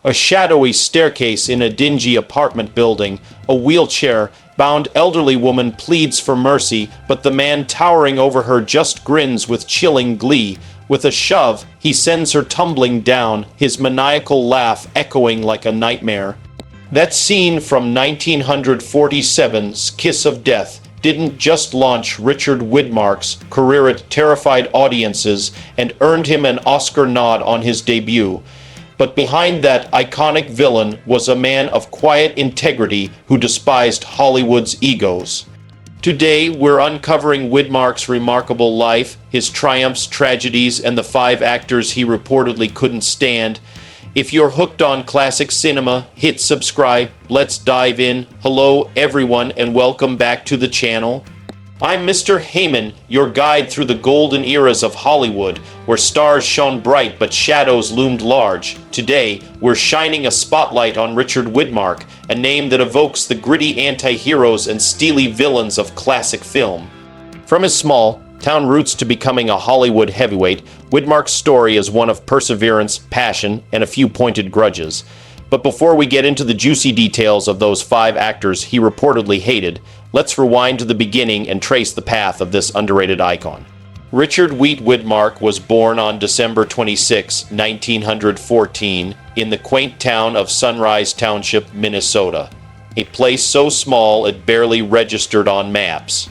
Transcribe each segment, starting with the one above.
A shadowy staircase in a dingy apartment building, a wheelchair-bound elderly woman pleads for mercy, but the man towering over her just grins with chilling glee. With a shove, he sends her tumbling down, his maniacal laugh echoing like a nightmare. That scene from 1947's Kiss of Death didn't just launch Richard Widmark's career at terrified audiences and earned him an Oscar nod on his debut. But behind that iconic villain was a man of quiet integrity who despised Hollywood's egos. Today, we're uncovering Widmark's remarkable life, his triumphs, tragedies, and the 5 actors he reportedly couldn't stand. If you're hooked on classic cinema, hit subscribe. Let's dive in. Hello, everyone, and welcome back to the channel. I'm Mr. Heyman, your guide through the golden eras of Hollywood, where stars shone bright but shadows loomed large. Today, we're shining a spotlight on Richard Widmark, a name that evokes the gritty anti-heroes and steely villains of classic film. From his small-town roots to becoming a Hollywood heavyweight, Widmark's story is one of perseverance, passion, and a few pointed grudges. But before we get into the juicy details of those 5 actors he reportedly hated, let's rewind to the beginning and trace the path of this underrated icon. Richard Widmark was born on December 26, 1914, in the quaint town of Sunrise Township, Minnesota, a place so small it barely registered on maps.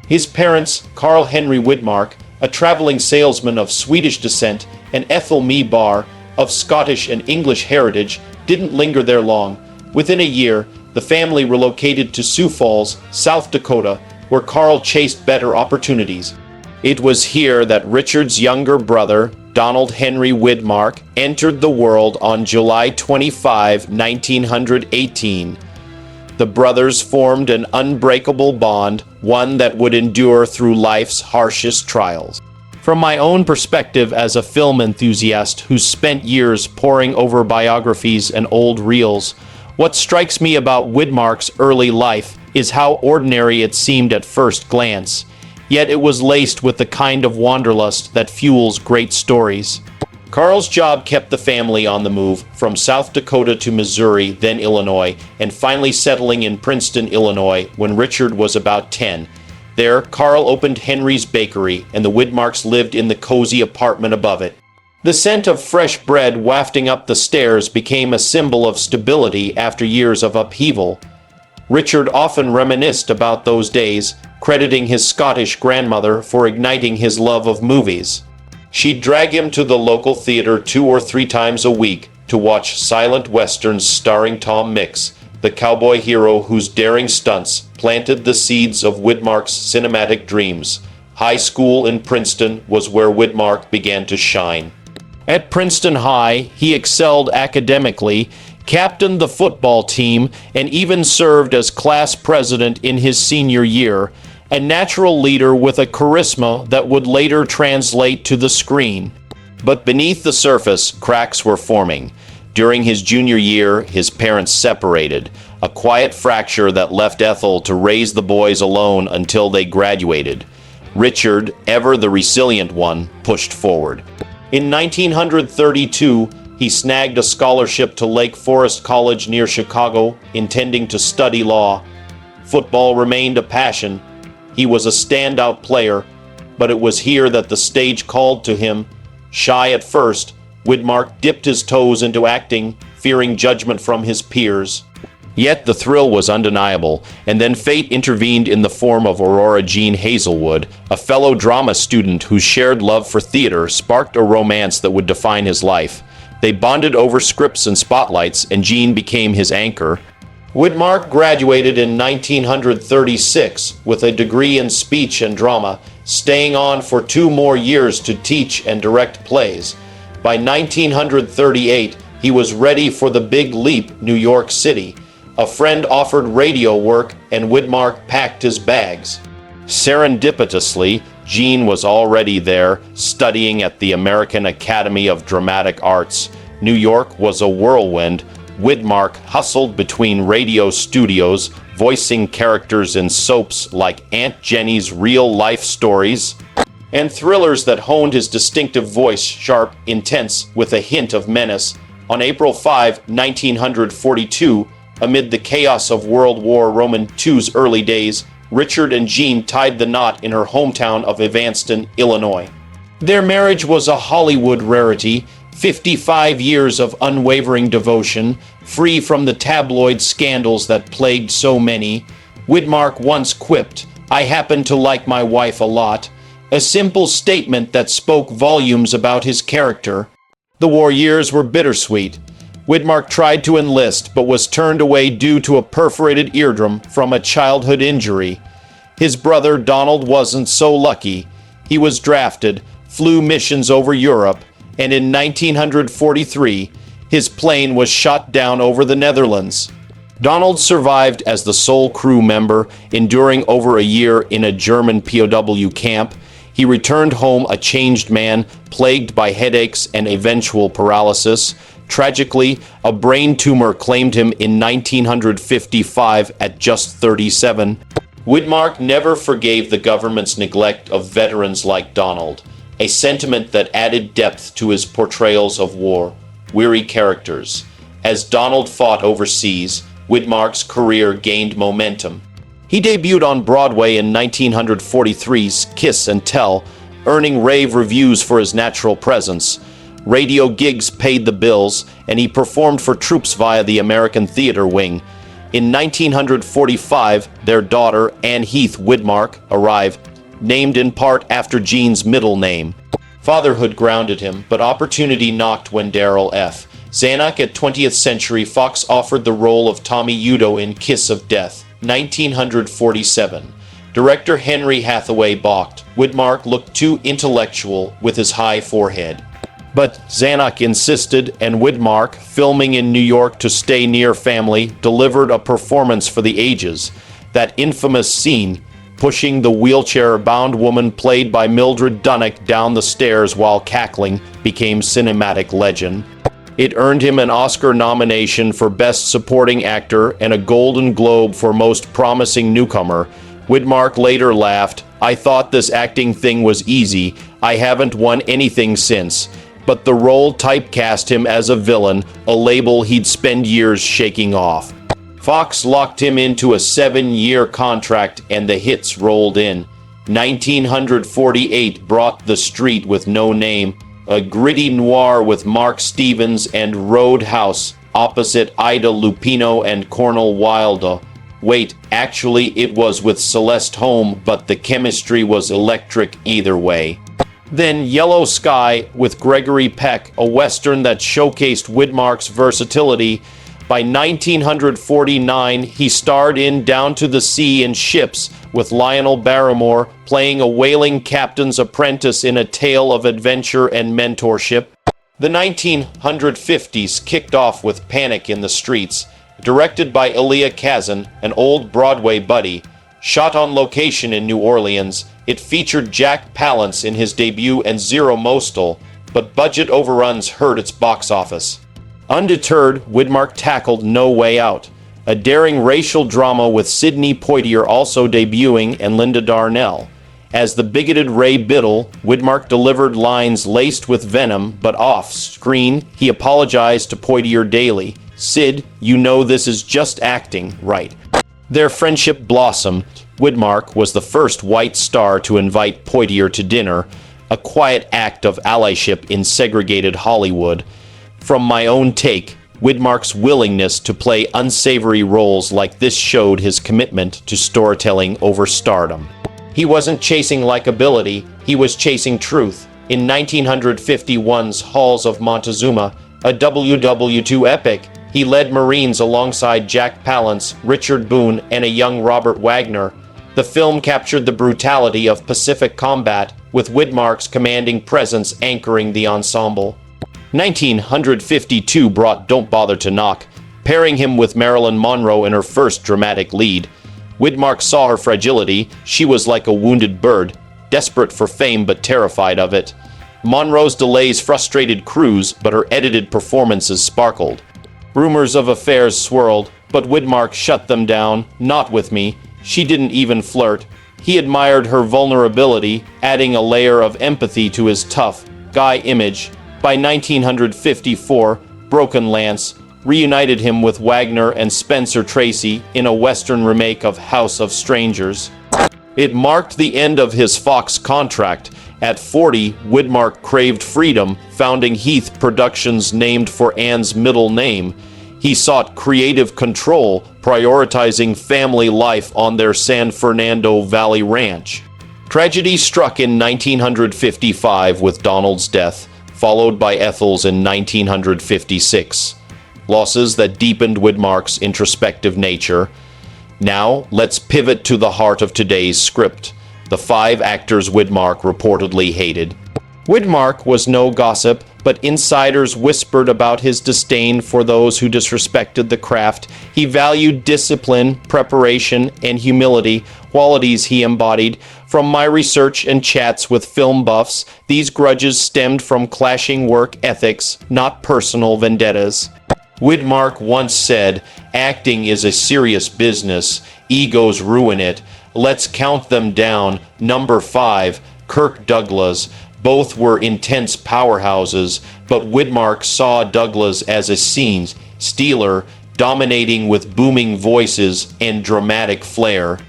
His parents, Carl Henry Widmark, a traveling salesman of Swedish descent, and Ethel Barr, of Scottish and English heritage, didn't linger there long. Within a year, the family relocated to Sioux Falls, South Dakota, where Carl chased better opportunities. It was here that Richard's younger brother, Donald Henry Widmark, entered the world on July 25, 1918. The brothers formed an unbreakable bond, one that would endure through life's harshest trials. From my own perspective as a film enthusiast who spent years poring over biographies and old reels, what strikes me about Widmark's early life is how ordinary it seemed at first glance, yet it was laced with the kind of wanderlust that fuels great stories. Carl's job kept the family on the move, from South Dakota to Missouri, then Illinois, and finally settling in Princeton, Illinois, when Richard was about 10. There, Carl opened Henry's Bakery, and the Widmarks lived in the cozy apartment above it. The scent of fresh bread wafting up the stairs became a symbol of stability after years of upheaval. Richard often reminisced about those days, crediting his Scottish grandmother for igniting his love of movies. She'd drag him to the local theater 2 or 3 times a week to watch silent westerns starring Tom Mix, the cowboy hero whose daring stunts planted the seeds of Widmark's cinematic dreams. High school in Princeton was where Widmark began to shine. At Princeton High, he excelled academically, captained the football team, and even served as class president in his senior year, a natural leader with a charisma that would later translate to the screen. But beneath the surface, cracks were forming. During his junior year, his parents separated, a quiet fracture that left Ethel to raise the boys alone until they graduated. Richard, ever the resilient one, pushed forward. In 1932, he snagged a scholarship to Lake Forest College near Chicago, intending to study law. Football remained a passion. He was a standout player, but it was here that the stage called to him. Shy at first, Widmark dipped his toes into acting, fearing judgment from his peers. Yet the thrill was undeniable, and then fate intervened in the form of Aurora Jean Hazelwood, a fellow drama student whose shared love for theater sparked a romance that would define his life. They bonded over scripts and spotlights, and Jean became his anchor. Widmark graduated in 1936 with a degree in speech and drama, staying on for 2 more years to teach and direct plays. By 1938, he was ready for the big leap, New York City. A friend offered radio work, and Widmark packed his bags. Serendipitously, Jean was already there, studying at the American Academy of Dramatic Arts. New York was a whirlwind. Widmark hustled between radio studios, voicing characters in soaps like Aunt Jenny's Real-Life Stories, and thrillers that honed his distinctive voice, sharp, intense, with a hint of menace. On April 5, 1942, amid the chaos of World War II's early days, Richard and Jean tied the knot in her hometown of Evanston, Illinois. Their marriage was a Hollywood rarity, 55 years of unwavering devotion, free from the tabloid scandals that plagued so many. Widmark once quipped, "I happen to like my wife a lot," a simple statement that spoke volumes about his character. The war years were bittersweet. Widmark tried to enlist, but was turned away due to a perforated eardrum from a childhood injury. His brother Donald wasn't so lucky. He was drafted, flew missions over Europe, and in 1943, his plane was shot down over the Netherlands. Donald survived as the sole crew member, enduring over a year in a German POW camp. He returned home a changed man, plagued by headaches and eventual paralysis. Tragically, a brain tumor claimed him in 1955 at just 37. Widmark never forgave the government's neglect of veterans like Donald, a sentiment that added depth to his portrayals of war. Weary characters. As Donald fought overseas, Widmark's career gained momentum. He debuted on Broadway in 1943's Kiss and Tell, earning rave reviews for his natural presence. Radio gigs paid the bills, and he performed for troops via the American Theater Wing. In 1945, their daughter, Anne Heath Widmark, arrived, named in part after Jean's middle name. Fatherhood grounded him, but opportunity knocked when Darryl F. Zanuck at 20th Century Fox offered the role of Tommy Udo in Kiss of Death, 1947. Director Henry Hathaway balked. Widmark looked too intellectual with his high forehead. But Zanuck insisted, and Widmark, filming in New York to stay near family, delivered a performance for the ages. That infamous scene, pushing the wheelchair-bound woman played by Mildred Dunnock down the stairs while cackling, became cinematic legend. It earned him an Oscar nomination for Best Supporting Actor and a Golden Globe for Most Promising Newcomer. Widmark later laughed, "I thought this acting thing was easy. I haven't won anything since." But the role typecast him as a villain, a label he'd spend years shaking off. Fox locked him into a 7-year contract, and the hits rolled in. 1948 brought The Street with No Name, a gritty noir with Mark Stevens, and Roadhouse, opposite Ida Lupino and Cornel Wilde. Wait, actually it was with Celeste Holm, but the chemistry was electric either way. Then Yellow Sky with Gregory Peck, a western that showcased Widmark's versatility. By 1949, he starred in Down to the Sea in Ships with Lionel Barrymore, playing a whaling captain's apprentice in a tale of adventure and mentorship. The 1950s kicked off with Panic in the Streets, directed by Elia Kazan, an old Broadway buddy. Shot on location in New Orleans, it featured Jack Palance in his debut and Zero Mostel, but budget overruns hurt its box office. Undeterred, Widmark tackled No Way Out, a daring racial drama with Sidney Poitier also debuting and Linda Darnell. As the bigoted Ray Biddle, Widmark delivered lines laced with venom, but off-screen, he apologized to Poitier daily. "Sid, you know this is just acting, right?" Their friendship blossomed. Widmark was the first white star to invite Poitier to dinner, a quiet act of allyship in segregated Hollywood. From my own take, Widmark's willingness to play unsavory roles like this showed his commitment to storytelling over stardom. He wasn't chasing likability, he was chasing truth. In 1951's Halls of Montezuma, a WW2 epic, he led Marines alongside Jack Palance, Richard Boone, and a young Robert Wagner. The film captured the brutality of Pacific combat, with Widmark's commanding presence anchoring the ensemble. 1952 brought Don't Bother to Knock, pairing him with Marilyn Monroe in her first dramatic lead. Widmark saw her fragility. She was like a wounded bird, desperate for fame but terrified of it. Monroe's delays frustrated crews, but her edited performances sparkled. Rumors of affairs swirled, but Widmark shut them down. Not with me. She didn't even flirt. He admired her vulnerability, adding a layer of empathy to his tough guy image. By 1954, Broken Lance, reunited him with Wagner and Spencer Tracy in a Western remake of House of Strangers. It marked the end of his Fox contract. At 40, Widmark craved freedom, founding Heath Productions, named for Anne's middle name. He sought creative control, prioritizing family life on their San Fernando Valley ranch. Tragedy struck in 1955 with Donald's death, followed by Ethel's in 1956. Losses that deepened Widmark's introspective nature. Now, let's pivot to the heart of today's script, the 5 actors Widmark reportedly hated. Widmark was no gossip, but insiders whispered about his disdain for those who disrespected the craft. He valued discipline, preparation, and humility, qualities he embodied. From my research and chats with film buffs, these grudges stemmed from clashing work ethics, not personal vendettas. Widmark once said, "Acting is a serious business. Egos ruin it. Let's count them down. Number 5, Kirk Douglas. Both were intense powerhouses, but Widmark saw Douglas as a scene stealer, dominating with booming voices and dramatic flair."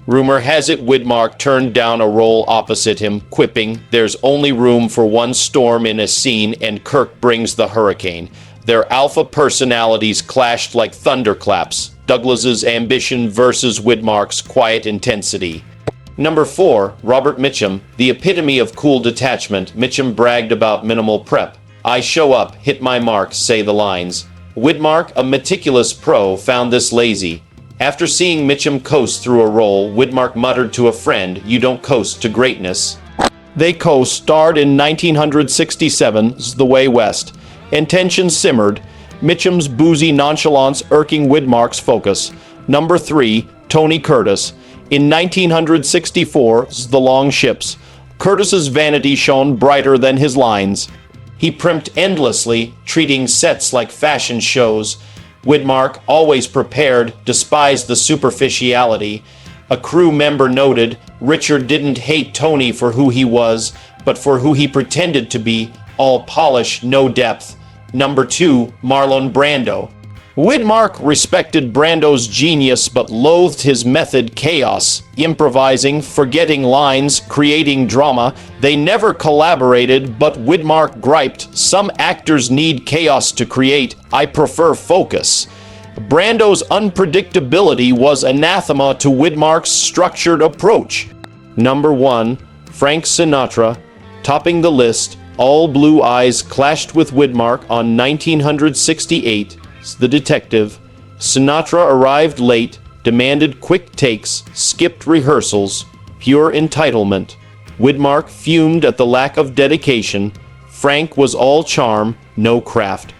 Rumor has it Widmark turned down a role opposite him, quipping, "There's only room for one storm in a scene, and Kirk brings the hurricane." Their alpha personalities clashed like thunderclaps. Douglas's ambition versus Widmark's quiet intensity. Number 4, Robert Mitchum, the epitome of cool detachment. Mitchum bragged about minimal prep. "I show up, hit my mark, say the lines." Widmark, a meticulous pro, found this lazy. After seeing Mitchum coast through a role, Widmark muttered to a friend, "You don't coast to greatness." They co-starred in 1967's The Way West, and tension simmered, Mitchum's boozy nonchalance irking Widmark's focus. Number 3, Tony Curtis. In 1964's The Long Ships, Curtis's vanity shone brighter than his lines. He primped endlessly, treating sets like fashion shows. Widmark, always prepared, despised the superficiality. A crew member noted, Richard didn't hate Tony for who he was, but for who he pretended to be, all polish, no depth. Number 2, Marlon Brando. Widmark respected Brando's genius but loathed his method chaos, improvising, forgetting lines, creating drama. They never collaborated, but Widmark griped, "Some actors need chaos to create. I prefer focus." Brando's unpredictability was anathema to Widmark's structured approach. Number 1, Frank Sinatra. Topping the list, all blue eyes clashed with Widmark on 1968's The Detective. Sinatra arrived late, demanded quick takes, skipped rehearsals, pure entitlement. Widmark fumed at the lack of dedication. Frank was all charm, no craft.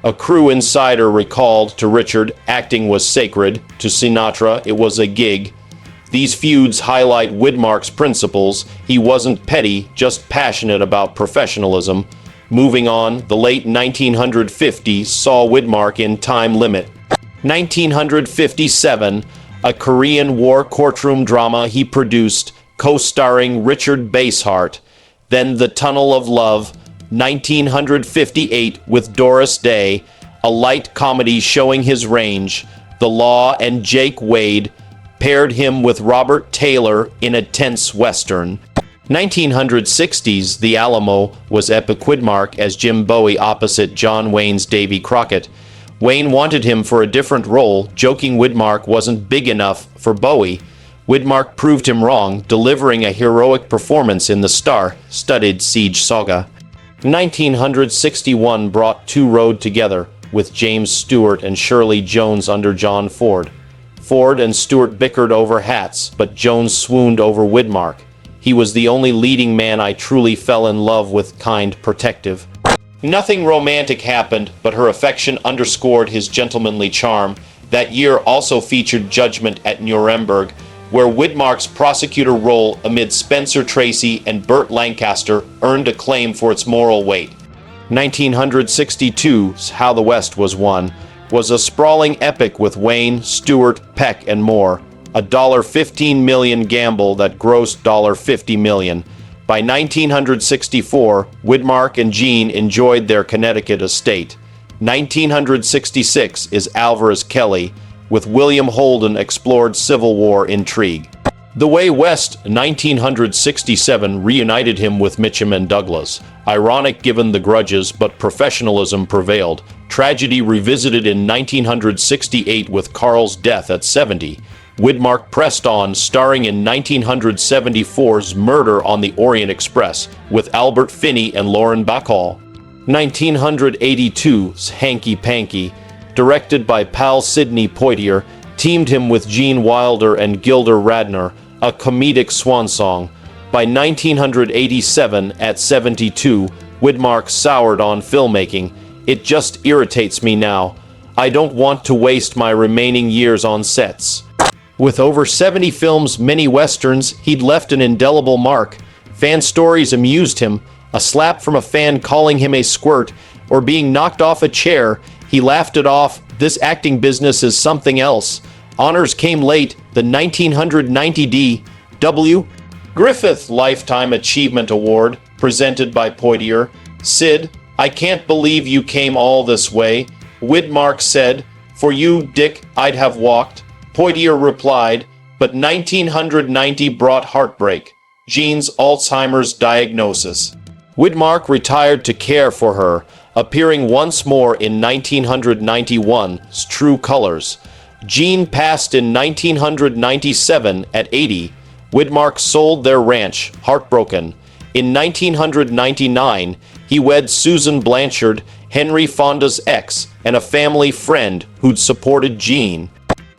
A crew insider recalled to Richard, acting was sacred. To Sinatra, it was a gig. These feuds highlight Widmark's principles. He wasn't petty, just passionate about professionalism. Moving on, the late 1950s saw Widmark in Time Limit. 1957, a Korean War courtroom drama he produced, co-starring Richard Basehart. Then The Tunnel of Love, 1958 with Doris Day, a light comedy showing his range. The Law and Jake Wade paired him with Robert Taylor in a tense western. 1960s The Alamo was epic. Widmark as Jim Bowie opposite John Wayne's Davy Crockett. Wayne wanted him for a different role, joking Widmark wasn't big enough for Bowie. Widmark proved him wrong, delivering a heroic performance in the star-studded Siege Saga. 1961 brought Two Road together, with James Stewart and Shirley Jones under John Ford. Ford and Stewart bickered over hats, but Jones swooned over Widmark. He was the only leading man I truly fell in love with, kind, protective. Nothing romantic happened, but her affection underscored his gentlemanly charm. That year also featured Judgment at Nuremberg, where Widmark's prosecutor role amid Spencer Tracy and Burt Lancaster earned acclaim for its moral weight. 1962's How the West Was Won was a sprawling epic with Wayne, Stewart, Peck, and more. A $15 million gamble that grossed $50 million. By 1964, Widmark and Jean enjoyed their Connecticut estate. 1966 is Alvarez Kelly, with William Holden explored Civil War intrigue. The Way West, 1967, reunited him with Mitchum and Douglas. Ironic given the grudges, but professionalism prevailed. Tragedy revisited in 1968 with Carl's death at 70. Widmark pressed on, starring in 1974's Murder on the Orient Express with Albert Finney and Lauren Bacall. 1982's Hanky Panky, directed by pal Sidney Poitier, teamed him with Gene Wilder and Gilder Radner, a comedic swan song. By 1987, at 72, Widmark soured on filmmaking. It just irritates me now. I don't want to waste my remaining years on sets. With over 70 films, many westerns, he'd left an indelible mark. Fan stories amused him. A slap from a fan calling him a squirt, or being knocked off a chair, he laughed it off. This acting business is something else. Honors came late, the 1990 D.W. Griffith Lifetime Achievement Award, presented by Poitier. Sid, I can't believe you came all this way. Widmark said, for you, Dick, I'd have walked. Poitier replied, but 1990 brought heartbreak. Gene's Alzheimer's diagnosis. Widmark retired to care for her, appearing once more in 1991's True Colors. Gene passed in 1997 at 80. Widmark sold their ranch, heartbroken. In 1999, he wed Susan Blanchard, Henry Fonda's ex, and a family friend who'd supported Gene.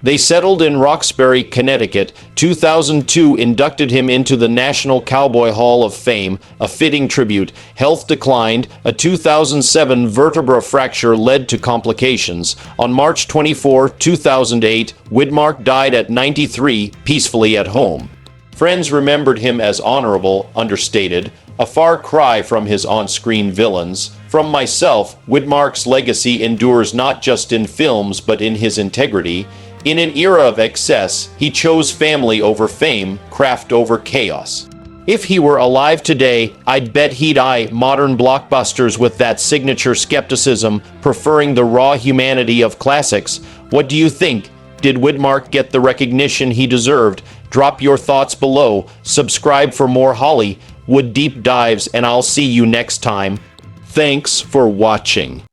They settled in Roxbury, Connecticut. 2002 inducted him into the National Cowboy Hall of Fame, a fitting tribute. Health declined. A 2007 vertebra fracture led to complications. On March 24, 2008, Widmark died at 93, peacefully at home. Friends remembered him as honorable, understated, a far cry from his on-screen villains. From myself, Widmark's legacy endures not just in films but in his integrity. In an era of excess, he chose family over fame, craft over chaos. If he were alive today, I'd bet he'd eye modern blockbusters with that signature skepticism, preferring the raw humanity of classics. What do you think? Did Widmark get the recognition he deserved? Drop your thoughts below. Subscribe for more Hollywood deep dives, and I'll see you next time. Thanks for watching.